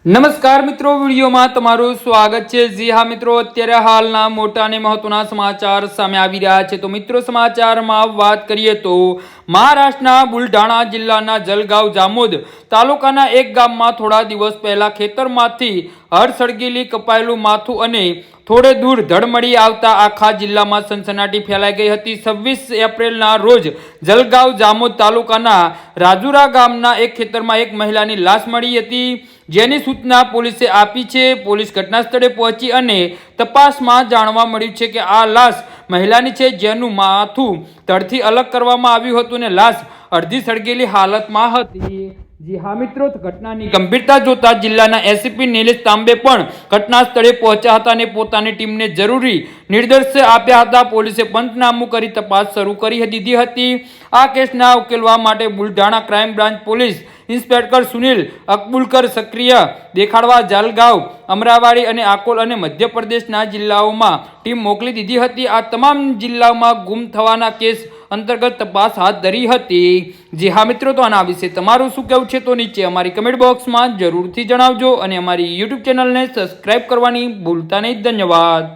નમસ્કાર મિત્રો, વિડીયોમાં તમારું સ્વાગત છે। જી હા મિત્રો, અત્યારે હાલના મોટા અને મહત્વના સમાચાર સામે આવી રહ્યા છે। તો મિત્રો, સમાચારમાં વાત કરીએ તો મહારાષ્ટ્રના બુલઢાણા જિલ્લાના જલગાંવ જામોદ તાલુકાના એક ગામમાં થોડા દિવસ પહેલા ખેતરમાંથી હળસળગેલી કપાયેલું માથું અને થોડે દૂર ધડ મળી આવતા આખા જિલ્લામાં સનસનાટી ફેલાઈ ગઈ હતી। 26 એપ્રિલના રોજ જલગાંવ જામોદ તાલુકાના રાજુરા ગામના એક ખેતરમાં એક મહિલાની લાશ મળી હતી, જેની સૂચના પોલીસે આપી છે। પોલીસ ઘટના સ્થળે પહોંચી અને તપાસમાં જાણવા મળ્યું છે કે આ લાશ મહિલાની છે, જેનું માથું ધડથી અલગ કરવામાં આવ્યું હતું અને લાશ અડધી સળગેલી હાલતમાં હતી। જી હા મિત્રો, ઘટનાની ગંભીરતા જોતા જિલ્લાના એસીપી નિલેશ તાંબે પણ ઘટના સ્થળે પહોંચ્યા હતા અને પોતાની ટીમને જરૂરી નિર્દેશ આપ્યા હતા। પોલીસે પંચનામું કરી તપાસ શરૂ કરી દીધી હતી। આ કેસના ઉકેલવા માટે Buldhana crime branch police inspector Sunil Akbulkar સક્રિય દેખાડવા જલગાંવ, અમરાવાડી અને આકોલ અને મધ્યપ્રદેશના જિલ્લાઓમાં ટીમ મોકલી દીધી હતી। આ તમામ જિલ્લાઓમાં ગુમ થવાના કેસ અંતર્ગત તપાસ હાથ ધરી હતી। જી હા મિત્રો, તો આના વિશે તમારું શું કહેવું છે તો નીચે અમારી કમેન્ટ બોક્સમાં જરૂરથી જણાવજો અને અમારી યુટ્યુબ ચેનલને સબસ્ક્રાઇબ કરવાની ભૂલતા નહીં। ધન્યવાદ।